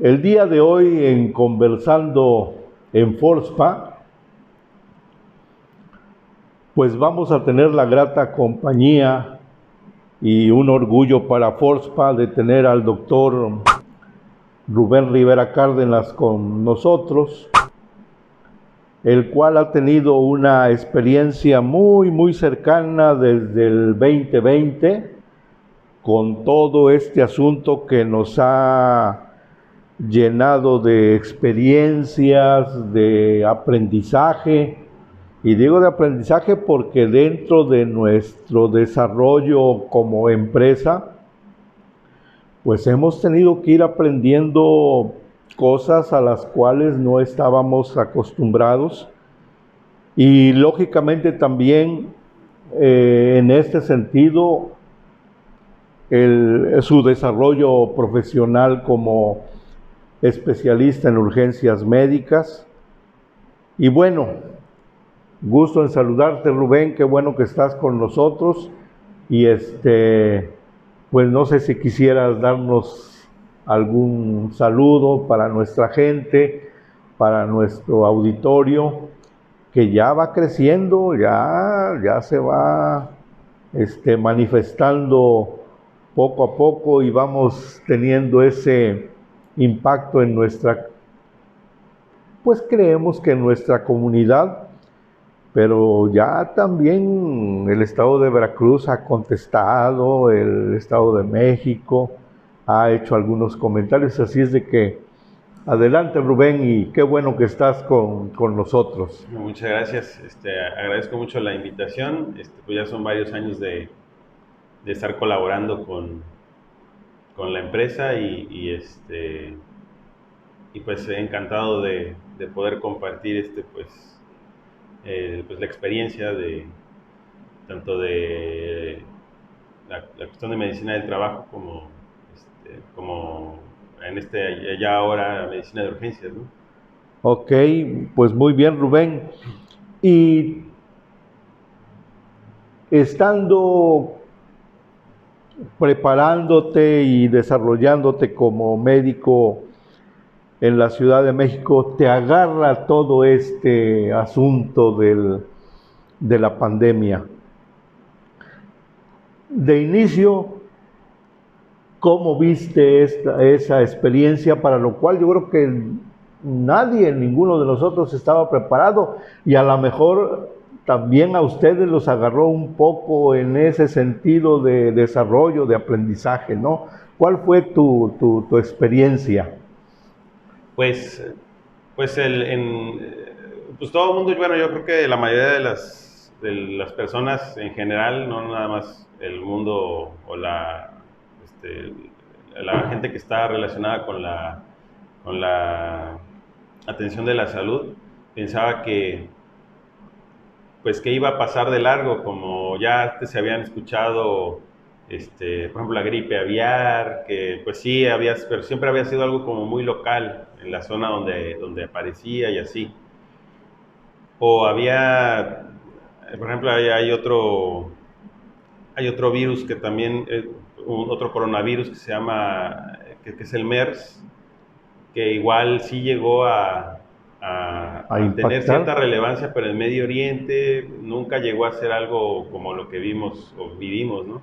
El día de hoy, en Conversando en Forspa, pues vamos a tener la grata compañía y un orgullo para Forspa de tener al doctor Rubén Rivera Cárdenas con nosotros, el cual ha tenido una experiencia muy cercana desde el 2020 con todo este asunto que nos ha llenado de experiencias, de aprendizaje. Y digo de aprendizaje porque dentro de nuestro desarrollo como empresa, pues hemos tenido que ir aprendiendo cosas a las cuales no estábamos acostumbrados. Y lógicamente también en este sentido, su desarrollo profesional como especialista en urgencias médicas. Y bueno, gusto en saludarte, Rubén, qué bueno que estás con nosotros. Y pues no sé si quisieras darnos algún saludo para nuestra gente, para nuestro auditorio, que ya va creciendo, ya se va manifestando poco a poco y vamos teniendo ese impacto en nuestra, pues creemos que en nuestra comunidad, pero ya también el estado de Veracruz ha contestado, el estado de México ha hecho algunos comentarios, así es de que adelante, Rubén, y qué bueno que estás con nosotros. Muchas gracias. Agradezco mucho la invitación. Pues ya son varios años de estar colaborando con la empresa y pues encantado de poder compartir pues la experiencia de tanto de la cuestión de medicina del trabajo como ya ahora medicina de urgencias, ¿no? Ok, pues muy bien, Rubén. Y estando preparándote y desarrollándote como médico en la Ciudad de México, te agarra todo este asunto de la pandemia. De inicio, ¿cómo viste esa experiencia? Para lo cual yo creo que nadie, ninguno de nosotros estaba preparado y a lo mejor también a ustedes los agarró un poco en ese sentido de desarrollo, de aprendizaje, ¿no? ¿Cuál fue tu experiencia? Pues, pues todo el mundo, bueno, yo creo que la mayoría de las personas en general, no nada más el mundo o la gente que está relacionada con la atención de la salud, pensaba pues que iba a pasar de largo, como ya antes se habían escuchado, por ejemplo, la gripe aviar, que pues sí, pero siempre había sido algo como muy local, en la zona donde aparecía y así. O había, por ejemplo, hay otro virus que también, otro coronavirus que se llama, que es el MERS, que igual sí llegó A a tener impactar. cierta relevancia, pero en Medio Oriente nunca llegó a ser algo como lo que vimos o vivimos, ¿no?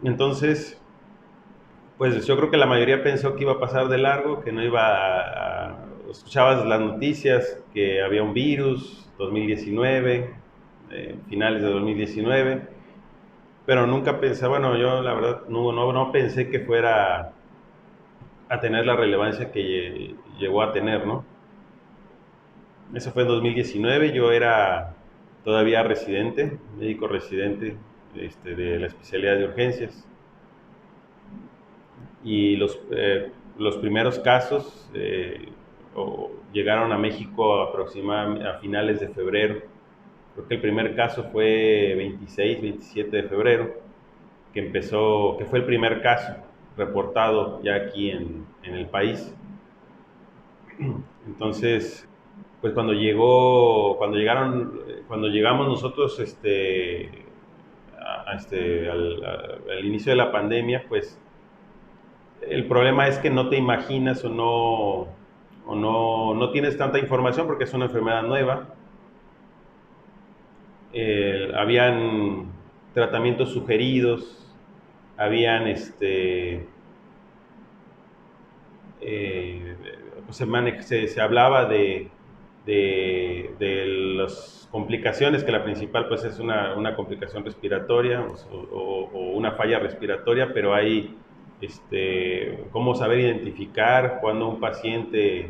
Entonces, pues yo creo que la mayoría pensó que iba a pasar de largo, que no iba escuchabas las noticias, que había un virus, 2019, finales de 2019, pero nunca pensé, bueno, yo la verdad no pensé que fuera a tener la relevancia que llegó a tener, ¿no? Eso fue en 2019, yo era todavía residente, médico residente de la especialidad de urgencias. Y los primeros casos llegaron a México aproximadamente a finales de febrero. Creo que el primer caso fue 26, 27 de febrero, que fue el primer caso reportado ya aquí en el país. Entonces, pues cuando llegamos nosotros al inicio de la pandemia, pues el problema es que no te imaginas o no tienes tanta información porque es una enfermedad nueva. Habían tratamientos sugeridos, habían pues se hablaba de las complicaciones, que la principal pues es una complicación respiratoria o una falla respiratoria, pero hay cómo saber identificar cuando un paciente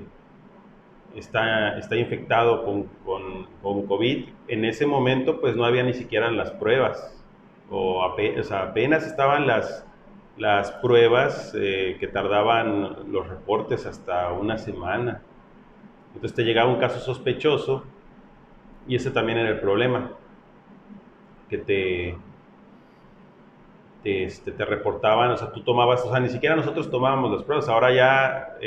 está infectado con COVID. En ese momento pues no había ni siquiera las pruebas, o sea, apenas estaban las pruebas que tardaban los reportes hasta una semana. Entonces te llegaba un caso sospechoso y ese también era el problema, que te reportaban, o sea, tú tomabas, o sea, ni siquiera nosotros tomábamos las pruebas, ahora ya,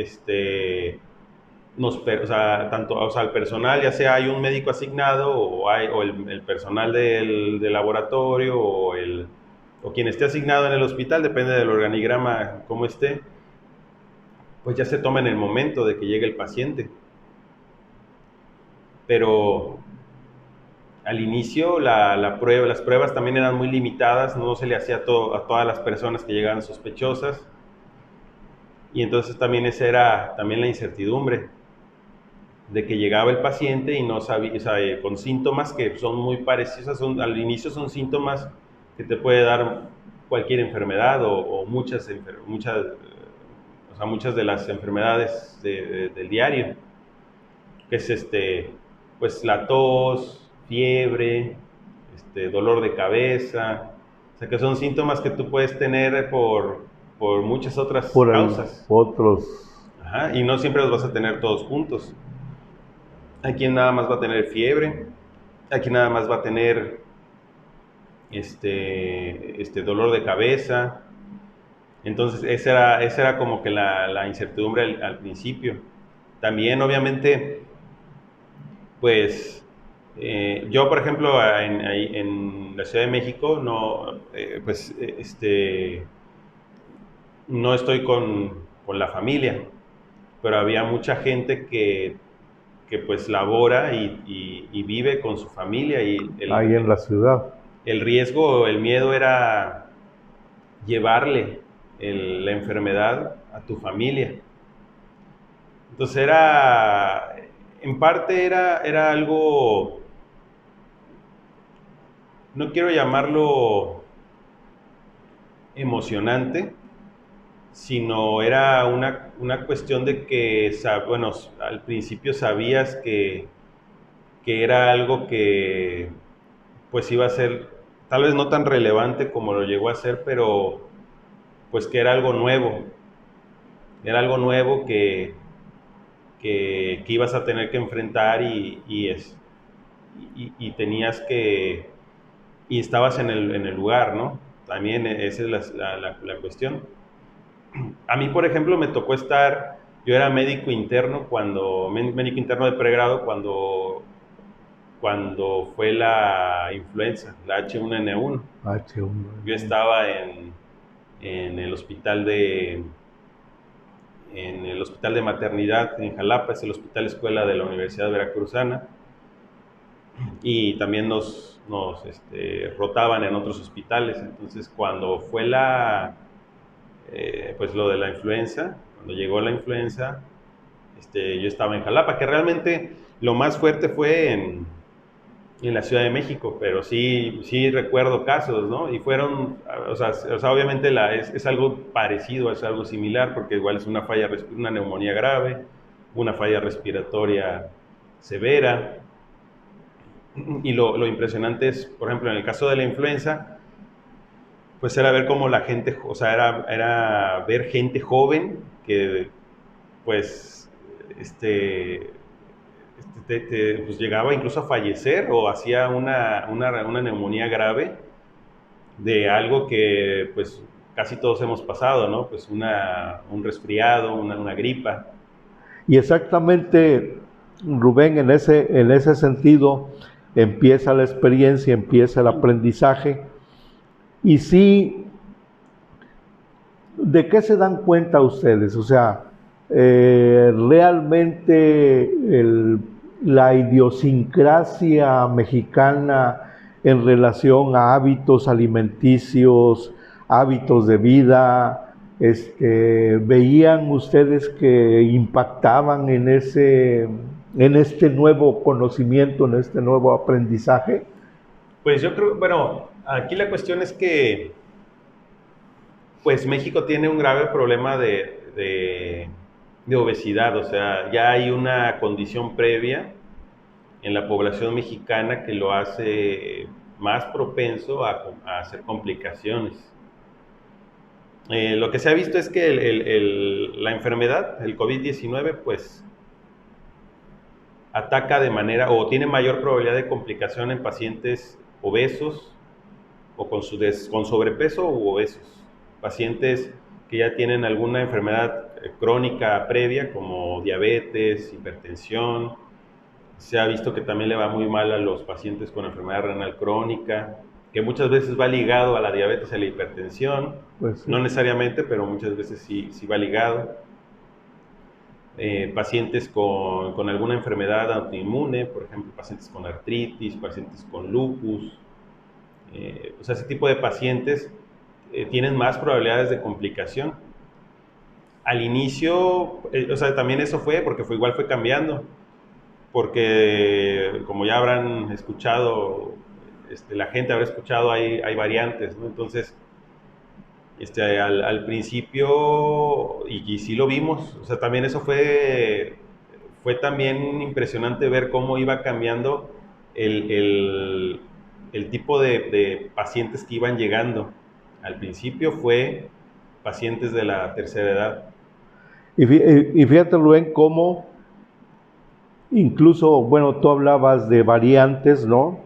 o sea, tanto, o sea, el personal, ya sea hay un médico asignado o el personal del laboratorio o quien esté asignado en el hospital, depende del organigrama cómo esté, pues ya se toma en el momento de que llegue el paciente. Pero al inicio las pruebas también eran muy limitadas, no se le hacía a todas las personas que llegaban sospechosas, y entonces también esa era también la incertidumbre de que llegaba el paciente y no sabía, o sea, con síntomas que son muy parecidos, al inicio son síntomas que te puede dar cualquier enfermedad o muchas de las enfermedades del diario, que es pues la tos, fiebre, dolor de cabeza, o sea que son síntomas que tú puedes tener por muchas otras causas. Otros. Ajá, y no siempre los vas a tener todos juntos. Hay quien nada más va a tener fiebre, hay quien nada más va a tener dolor de cabeza. Entonces esa era como que la incertidumbre al principio. También obviamente pues yo, por ejemplo, en la Ciudad de México no estoy con la familia, pero había mucha gente que pues labora y vive con su familia, y ahí en la ciudad. El riesgo, el miedo era llevarle la enfermedad a tu familia. Entonces en parte era algo, no quiero llamarlo emocionante, sino era una cuestión de que, bueno, al principio sabías que era algo que pues iba a ser, tal vez no tan relevante como lo llegó a ser, pero pues que era algo nuevo que ibas a tener que enfrentar y tenías que, y estabas en el lugar, ¿no? También esa es la cuestión. A mí, por ejemplo, me tocó yo era médico interno médico interno de pregrado cuando fue la influenza, la H1N1. Yo estaba en el hospital de maternidad en Jalapa, es el hospital escuela de la Universidad Veracruzana, y también nos rotaban en otros hospitales. Entonces, cuando fue pues lo de la influenza, cuando llegó la influenza, yo estaba en Jalapa, que realmente lo más fuerte fue en la Ciudad de México, pero sí recuerdo casos, ¿no? Y fueron, o sea obviamente es algo parecido, es algo similar, porque igual es una neumonía grave, una falla respiratoria severa. Y lo impresionante es, por ejemplo, en el caso de la influenza, pues era ver cómo la gente, o sea, era ver gente joven que, pues, pues llegaba incluso a fallecer o hacía una neumonía grave de algo que, pues, casi todos hemos pasado, ¿no? Pues un resfriado, una gripa. Y exactamente, Rubén, en ese sentido empieza la experiencia, empieza el aprendizaje, y sí, ¿De qué se dan cuenta ustedes? O sea, realmente la idiosincrasia mexicana en relación a hábitos alimenticios, hábitos de vida, ¿veían ustedes que impactaban en este nuevo conocimiento, en este nuevo aprendizaje? Pues yo creo, bueno, aquí la cuestión es que pues México tiene un grave problema de obesidad, o sea, ya hay una condición previa en la población mexicana que lo hace más propenso a hacer complicaciones. Lo que se ha visto es que la enfermedad, el COVID-19, pues ataca de manera o tiene mayor probabilidad de complicación en pacientes obesos o con sobrepeso u obesos, pacientes que ya tienen alguna enfermedad crónica previa como diabetes, hipertensión. Se ha visto que también le va muy mal a los pacientes con enfermedad renal crónica, que muchas veces va ligado a la diabetes y a la hipertensión, Pues sí. no necesariamente, pero muchas veces sí va ligado. Pacientes con alguna enfermedad autoinmune, por ejemplo, pacientes con artritis, pacientes con lupus. O sea, ese tipo de pacientes tienen más probabilidades de complicación. Al inicio, o sea, también eso fue porque igual fue cambiando, porque como ya habrán escuchado, la gente habrá escuchado, hay variantes, ¿no? Entonces, al principio, y sí lo vimos, o sea, también eso fue también impresionante ver cómo iba cambiando el tipo de pacientes que iban llegando. Al principio fue pacientes de la tercera edad. Y fíjate, Rubén, cómo incluso, bueno, tú hablabas de variantes, ¿no?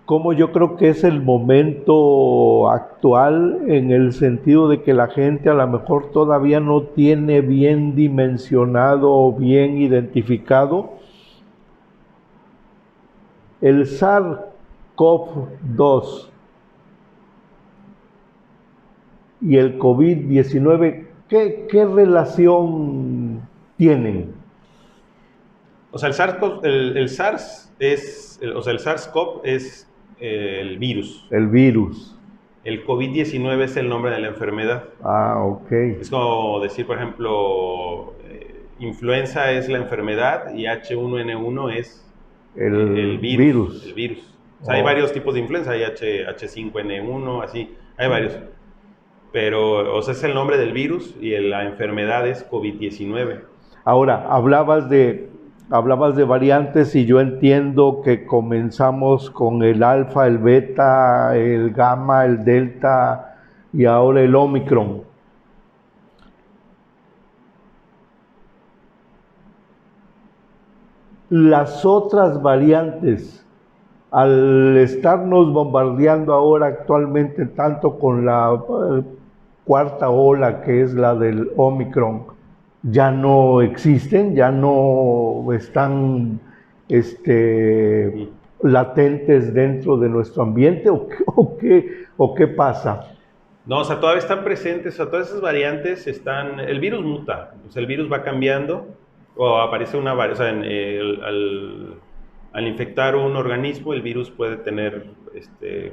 Como yo creo que es el momento actual en el sentido de que la gente a lo mejor todavía no tiene bien dimensionado o bien identificado el SARS-CoV-2 y el COVID-19. ¿Qué relación tienen? O sea, el SARS o sea, el SARS-CoV es el virus. El virus. El COVID-19 es el nombre de la enfermedad. Ah, ok. Es como decir, por ejemplo, influenza es la enfermedad y H1N1 es El virus. virus. El virus. O sea, hay varios tipos de influenza, hay H5N1, así, hay varios. Pero, o sea, es el nombre del virus y la enfermedad es COVID-19. Ahora, hablabas de variantes y yo entiendo que comenzamos con el alfa, el beta, el gamma, el delta y ahora el Omicron. Las otras variantes, al estarnos bombardeando ahora actualmente tanto con la cuarta ola que es la del Omicron, ya no existen, ya no están latentes dentro de nuestro ambiente, o qué pasa. No, o sea, todavía están presentes, o sea, todas esas variantes están, el virus muta, o sea, el virus va cambiando, o aparece una variante, o sea, al infectar un organismo, el virus puede tener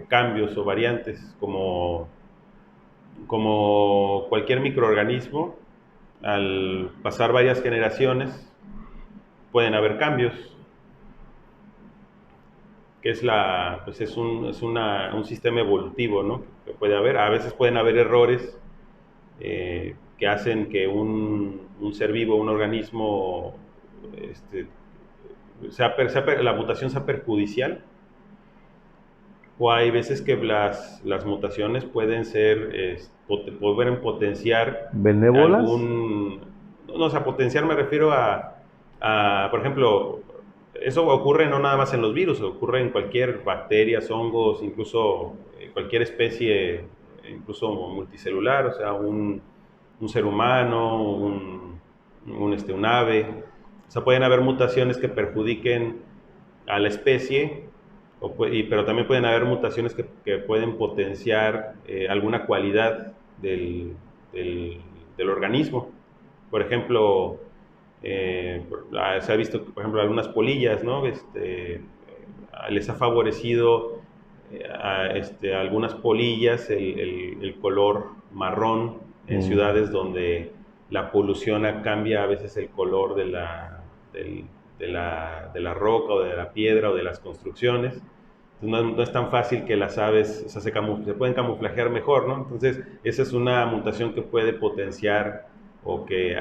cambios o variantes, como cualquier microorganismo, al pasar varias generaciones, pueden haber cambios, que es un sistema evolutivo, ¿no? Que puede haber, a veces pueden haber errores que hacen que un ser vivo, un organismo, la mutación sea perjudicial, o hay veces que las mutaciones pueden pueden potenciar ¿Benévolas? No, o sea, potenciar me refiero por ejemplo, eso ocurre no nada más en los virus, ocurre en cualquier bacterias, hongos, incluso cualquier especie, incluso multicelular, o sea, un ser humano, un ave. O sea, pueden haber mutaciones que perjudiquen a la especie, pero también pueden haber mutaciones que pueden potenciar alguna cualidad del, del organismo. Por ejemplo, se ha visto, por ejemplo, algunas polillas, ¿no? Les ha favorecido a algunas polillas el color marrón en ciudades donde la polución cambia a veces el color de la roca o de la piedra o de las construcciones. Entonces, no es tan fácil que las aves, o sea, se pueden camuflajear mejor, ¿no? Entonces, esa es una mutación que puede potenciar o que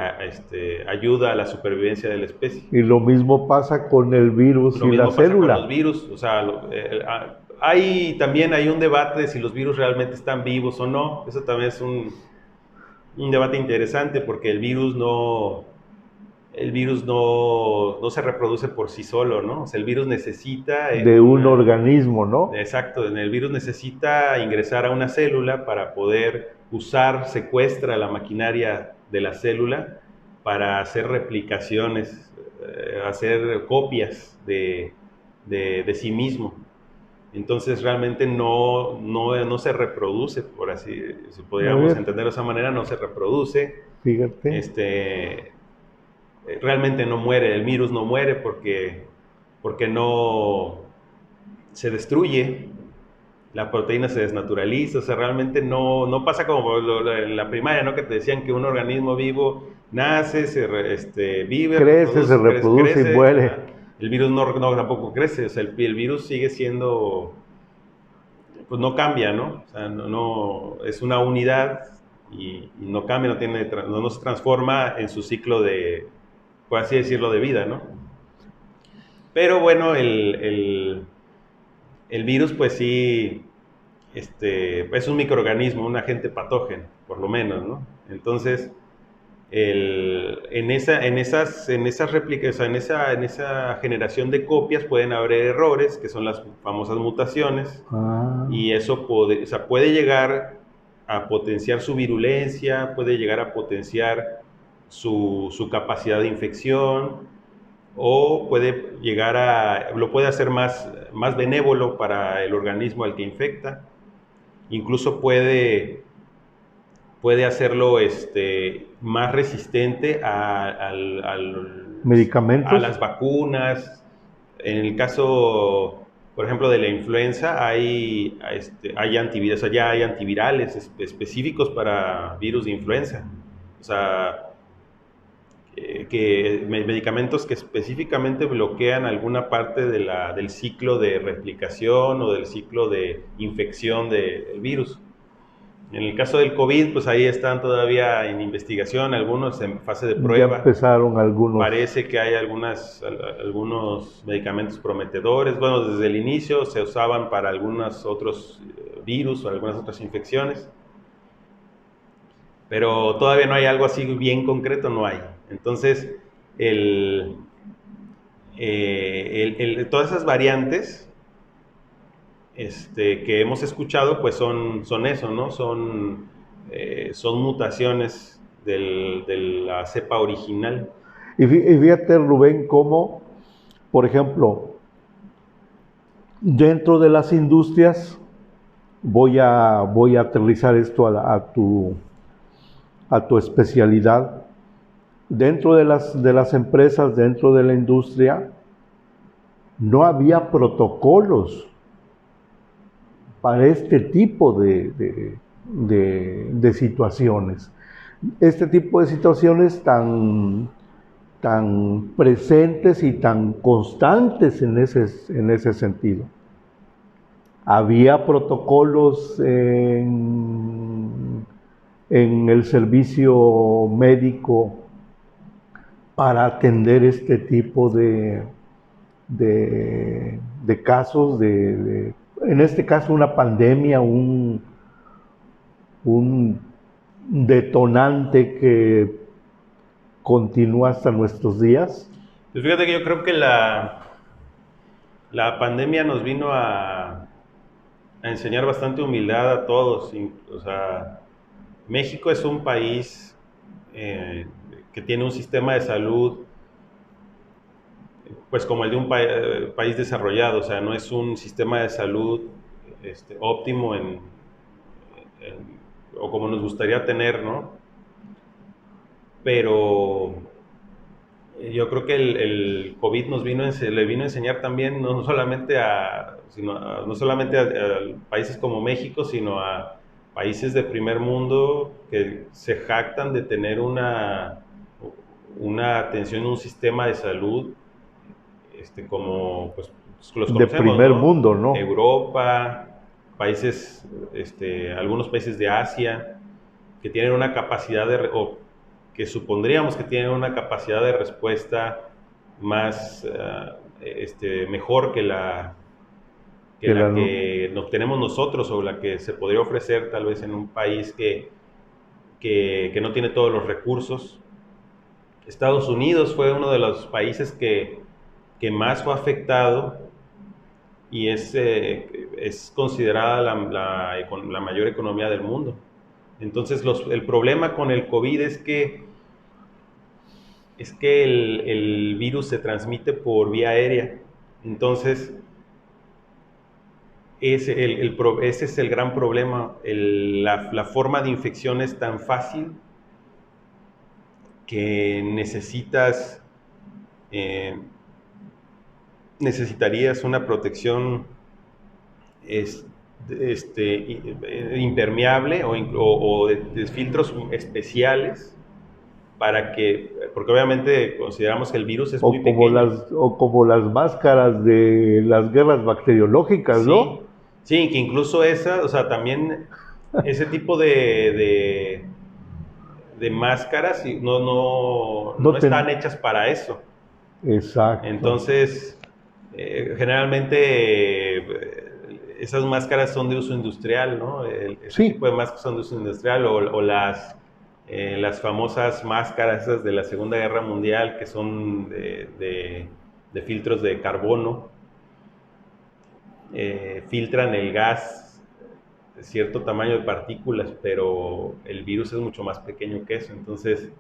ayuda a la supervivencia de la especie. Y lo mismo pasa con el virus Lo y la mismo pasa célula. con los virus, o sea, también hay un debate de si los virus realmente están vivos o no. Eso también es un debate interesante porque el virus no se reproduce por sí solo, ¿no? O sea, el virus necesita... de un organismo, ¿no? Exacto, el virus necesita ingresar a una célula para poder secuestra la maquinaria de la célula para hacer replicaciones, hacer copias de sí mismo. Entonces realmente no se reproduce, por así, si podríamos entenderlo de esa manera, no se reproduce. Fíjate. Realmente no muere, el virus no muere porque no se destruye, la proteína se desnaturaliza, o sea, realmente no pasa como en la primaria, ¿no? Que te decían que un organismo vivo nace, vive, crece, se reproduce crece, y muere. ¿verdad? El virus tampoco crece, o sea, el virus sigue siendo, pues no cambia, ¿no? O sea, es una unidad y no cambia, no se transforma en su ciclo por así decirlo, de vida, ¿no? Pero bueno, el virus, pues sí, es un microorganismo, un agente patógeno, por lo menos, ¿no? Entonces, en esas réplicas, o sea, en esa generación de copias pueden haber errores, que son las famosas mutaciones, y eso puede llegar a potenciar su virulencia, puede llegar a potenciar su capacidad de infección, o lo puede hacer más benévolo para el organismo al que infecta. Incluso puede hacerlo más resistente medicamentos, a las vacunas. En el caso, por ejemplo, de la influenza, hay antivirales, o sea, ya hay antivirales específicos para virus de influenza. O sea, medicamentos que específicamente bloquean alguna parte del ciclo de replicación o del ciclo de infección del virus. En el caso del COVID, pues ahí están todavía en investigación, algunos en fase de prueba. Ya empezaron algunos. Parece que hay algunos medicamentos prometedores. Bueno, desde el inicio se usaban para algunos otros virus o algunas otras infecciones. Pero todavía no hay algo así bien concreto, no hay. Entonces, todas esas variantes que hemos escuchado, pues son eso, ¿no? Son mutaciones de la cepa original. Y fíjate, Rubén, cómo, por ejemplo, dentro de las industrias, voy a aterrizar esto a tu especialidad. Dentro de las empresas, dentro de la industria, no había protocolos para este tipo de situaciones. Este tipo de situaciones tan presentes y tan constantes en ese sentido. Había protocolos en el servicio médico para atender este tipo de casos, en este caso una pandemia, un detonante que continúa hasta nuestros días. Pues fíjate que yo creo que la pandemia nos vino a enseñar bastante humildad a todos. O sea, México es un país que tiene un sistema de salud pues como el de un país desarrollado, o sea, no es un sistema de salud óptimo o como nos gustaría tener, ¿no? Pero yo creo que el COVID le vino a enseñar también no solamente no solamente a países como México, sino a países de primer mundo que se jactan de tener una atención, un sistema de salud, como pues los De conocemos, primer ¿no? mundo, ¿no? Europa, países, algunos países de Asia, que tienen una capacidad o que supondríamos que tienen una capacidad de respuesta más, mejor que Que la, la que nos tenemos nosotros, o la que se podría ofrecer tal vez en un país que no tiene todos los recursos. Estados Unidos fue uno de los países que más fue afectado y es considerada la mayor economía del mundo. Entonces, el problema con el COVID es que el virus se transmite por vía aérea. Entonces, ese es el gran problema. La forma de infección es tan fácil que eh, necesitarías una protección es, impermeable o de filtros especiales porque obviamente consideramos que el virus es muy pequeño. o como las máscaras de las guerras bacteriológicas, ¿no? Sí, sí, que incluso o sea, también ese tipo de máscaras No no están ten... hechas para eso. Exacto. Entonces, generalmente esas máscaras son de uso industrial, ¿no? Ese tipo Sí, de máscaras son de uso industrial o las famosas máscaras esas de la Segunda Guerra Mundial que son de filtros de carbono, filtran el gas de cierto tamaño de partículas, pero el virus es mucho más pequeño que eso. Entonces,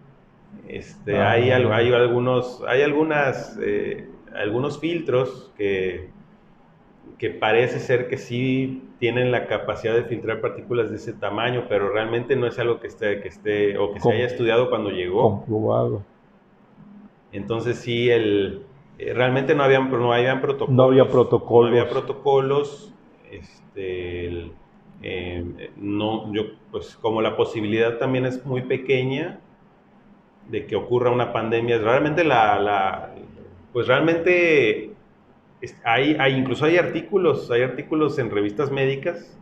algunos filtros que parece ser que sí tienen la capacidad de filtrar partículas de ese tamaño, pero realmente no es algo o que se haya com- estudiado cuando llegó. comprobado. Entonces sí, realmente no habían No había protocolos, no había protocolos. protocolos, no, pues como la posibilidad también es muy pequeña de que ocurra una pandemia, pues realmente incluso hay artículos en revistas médicas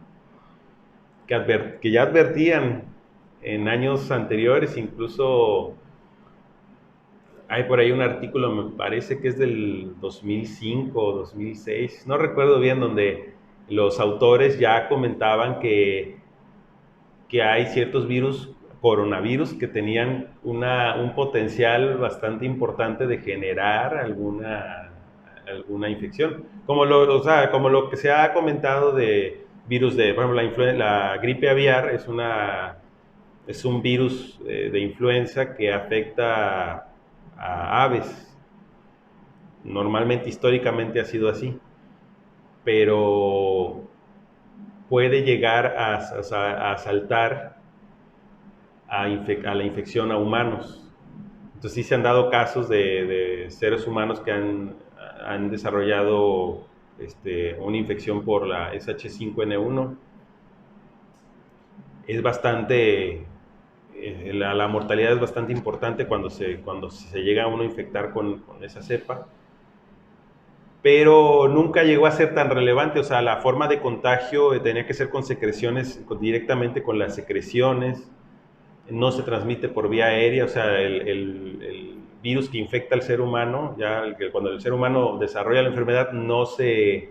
que ya advertían en años anteriores. Incluso hay por ahí un artículo, me parece que es del 2005 o 2006, no recuerdo bien, donde los autores ya comentaban que hay ciertos coronavirus, que tenían un potencial bastante importante de generar alguna infección. Como lo que se ha comentado de virus por ejemplo, la gripe aviar es un virus de influenza que afecta a aves. Normalmente, históricamente ha sido así, pero puede llegar a saltar a la infección a humanos. Entonces sí se han dado casos de seres humanos que han desarrollado una infección por la SH5N1. Es bastante, la mortalidad es bastante importante cuando se llega a uno a infectar con esa cepa, pero nunca llegó a ser tan relevante. O sea, la forma de contagio tenía que ser con secreciones, directamente con las secreciones. No se transmite por vía aérea. O sea, el virus que infecta al ser humano, cuando el ser humano desarrolla la enfermedad, no se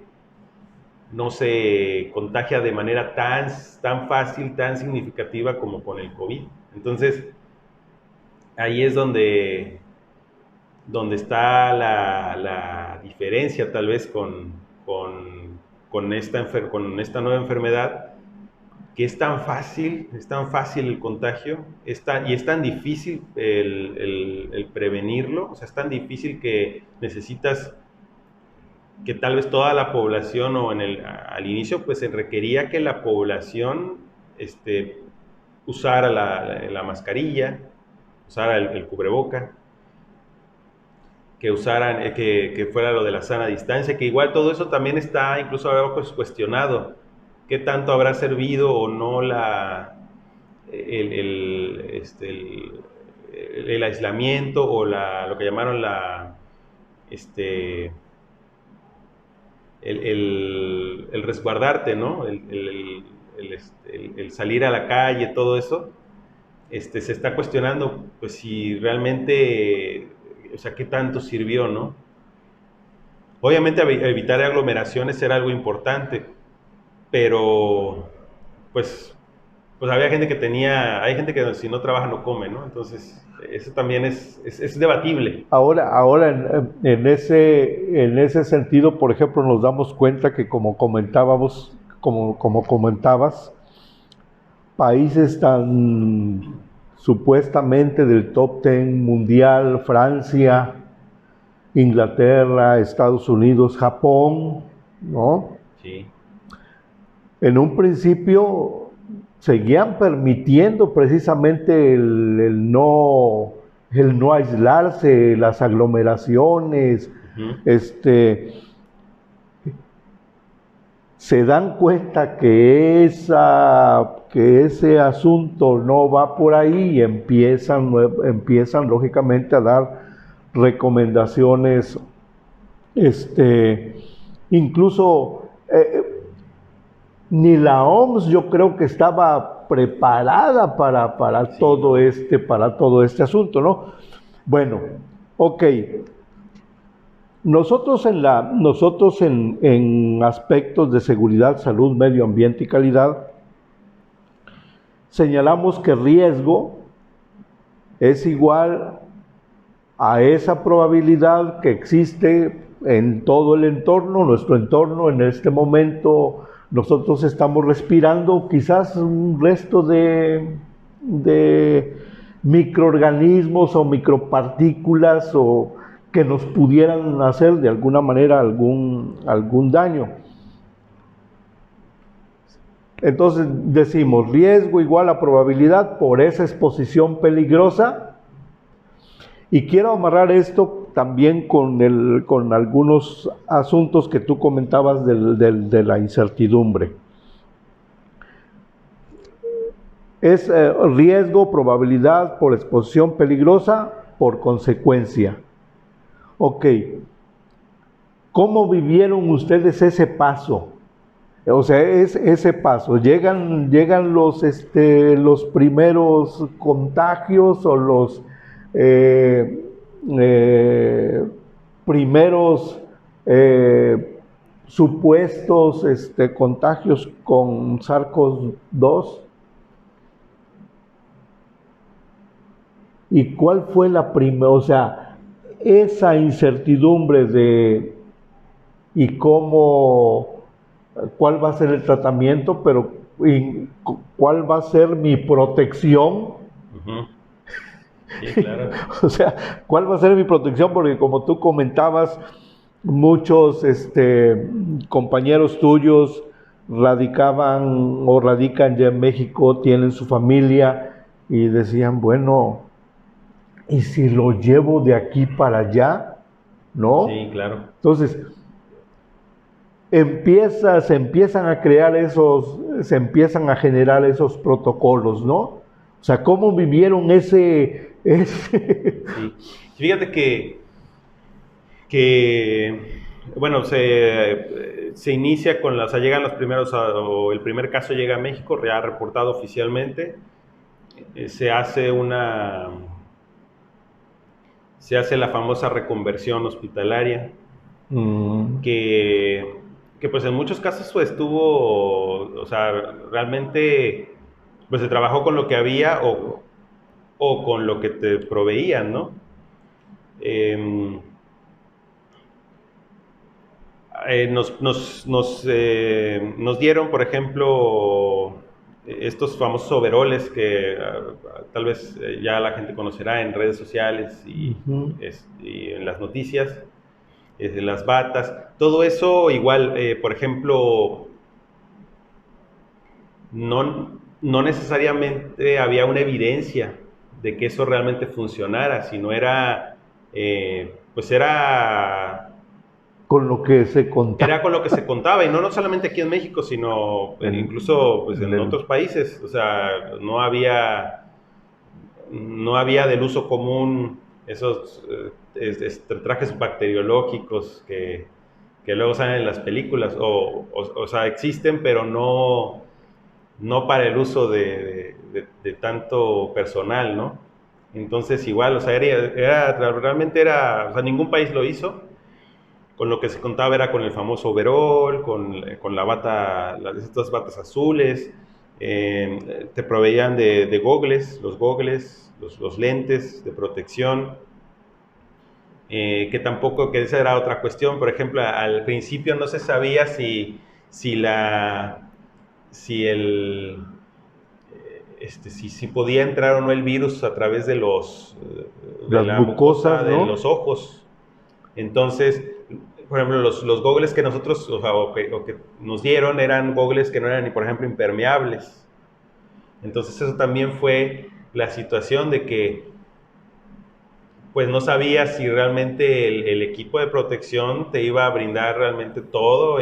contagia de manera tan fácil, tan significativa como con el COVID. Entonces, ahí es donde está la diferencia tal vez con esta nueva enfermedad, que es tan fácil el contagio, y es tan difícil el prevenirlo. O sea, es tan difícil que necesitas que tal vez toda la población, o al inicio pues se requería que la población usara la mascarilla, usara el cubreboca, que usaran, que fuera lo de la sana distancia, que igual todo eso también está incluso ahora pues cuestionado. ¿Qué tanto habrá servido o no el aislamiento o lo que llamaron este, el resguardarte, ¿no? El salir a la calle, todo eso, se está cuestionando, pues si realmente, o sea, qué tanto sirvió, ¿no? Obviamente evitar aglomeraciones era algo importante, pero pues había gente hay gente que si no trabaja no come, ¿no? Entonces, eso también es debatible. Ahora en ese sentido, por ejemplo, nos damos cuenta que como comentabas, países tan supuestamente del top 10 mundial, Francia, Inglaterra, Estados Unidos, Japón, ¿no? Sí. En un principio seguían permitiendo precisamente el no aislarse, las aglomeraciones, se dan cuenta que ese asunto no va por ahí y empiezan lógicamente a dar recomendaciones, incluso ni la OMS yo creo que estaba preparada para todo este asunto, ¿no? Bueno, ok. Nosotros en aspectos de seguridad, salud, medio ambiente y calidad, señalamos que riesgo es igual a esa probabilidad que existe en todo el entorno, nuestro entorno. En este momento nosotros estamos respirando quizás un resto de microorganismos o micropartículas o que nos pudieran hacer de alguna manera algún daño. Entonces decimos riesgo igual a probabilidad por esa exposición peligrosa. Y quiero amarrar esto también con algunos asuntos que tú comentabas de la incertidumbre. Es riesgo, probabilidad por exposición peligrosa, por consecuencia. Ok, ¿cómo vivieron ustedes ese paso? O sea, ese paso. Llegan los primeros contagios o los primeros supuestos contagios con SARS-CoV-2. ¿Y cuál fue la primera? O sea, esa incertidumbre y cuál va a ser el tratamiento, pero cuál va a ser mi protección. Sí, claro. O sea, ¿cuál va a ser mi protección? Porque como tú comentabas, muchos compañeros tuyos radicaban o radican ya en México, tienen su familia y decían, bueno, ¿y si lo llevo de aquí para allá? ¿No? Sí, claro. Entonces, se empiezan a generar esos protocolos, ¿no? O sea, ¿cómo vivieron ese? Sí. Fíjate que bueno, se inicia o sea, llegan los primeros, o el primer caso llega a México, ya reportado oficialmente, se hace la famosa reconversión hospitalaria, que pues en muchos casos pues, estuvo, o sea, realmente pues se trabajó con lo que había o con lo que te proveían, ¿no? Nos dieron, por ejemplo, estos famosos overoles que tal vez ya la gente conocerá en redes sociales y en las noticias, las batas, todo eso igual, por ejemplo, no no necesariamente había una evidencia de que eso realmente funcionara, sino era, pues Con lo que se contaba. era con lo que se contaba, y no solamente aquí en México, sino incluso pues, en otros países. O sea, no había del uso común esos trajes bacteriológicos que luego salen en las películas, o sea, existen, pero no para el uso de tanto personal, ¿no? Entonces igual, o sea, realmente era, o sea, ningún país lo hizo. Con lo que se contaba era con el famoso overol, con la bata, estas batas azules. Te proveían de gogles, los lentes de protección, que tampoco, que esa era otra cuestión. Por ejemplo, al principio no se sabía si la, si el, si podía entrar o no el virus a través de de Las la mucosa mucosas, de ¿no? los ojos. Entonces, por ejemplo, los gogles que nosotros, o sea, o que nos dieron eran gogles que no eran, por ejemplo, impermeables. Entonces eso también fue la situación de que pues no sabías si realmente el equipo de protección te iba a brindar realmente todo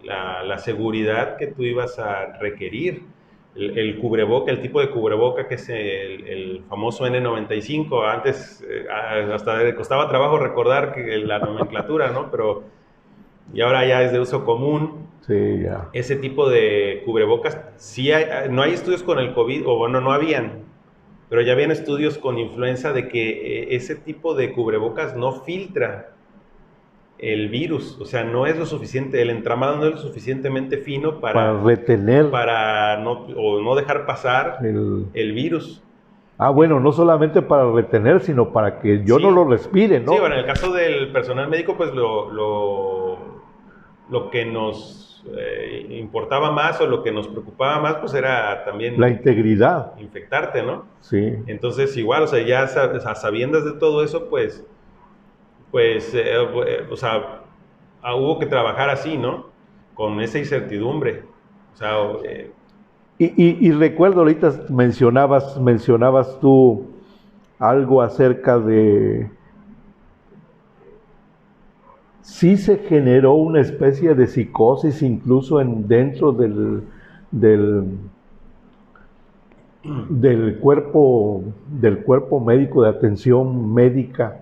la seguridad que tú ibas a requerir. El cubreboca, el tipo de cubreboca que es el famoso N95. Antes hasta le costaba trabajo recordar la nomenclatura, ¿no? Pero y ahora ya es de uso común. Sí, ya. Ese tipo de cubrebocas, sí no hay estudios con el COVID, o bueno, no habían, pero ya habían estudios con influenza de que ese tipo de cubrebocas no filtra el virus. O sea, no es lo suficiente, el entramado no es lo suficientemente fino Para retener para no dejar pasar el... el virus. Bueno, no solamente para retener, sino para que yo no Sí, lo respire, ¿no? sí, bueno, en el caso del personal médico, pues lo que nos importaba más, o lo que nos preocupaba más, pues era también La integridad. infectarte, ¿no? Sí. Entonces, igual, o sea, ya a sabiendas de todo eso, o sea, hubo que trabajar así, ¿no? Con esa incertidumbre. O sea, Y recuerdo, ahorita mencionabas tú algo acerca de... Sí se generó una especie de psicosis incluso dentro del, del cuerpo médico, de atención médica,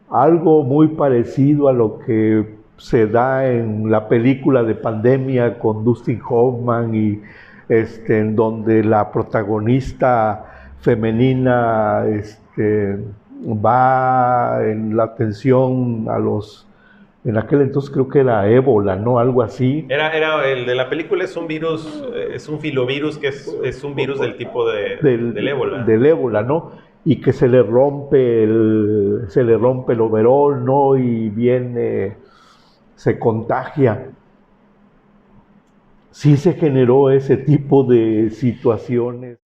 algo muy parecido a lo que se da en la película de Pandemia con Dustin Hoffman, y en donde la protagonista femenina va en la atención a los... En aquel entonces creo que era ébola, ¿no? Algo así. era el de la película, es un virus, es un filovirus que es un virus del tipo del ébola. Del ébola, ¿no? Y que se le rompe el overol, ¿no? Y viene, se contagia. Sí se generó ese tipo de situaciones.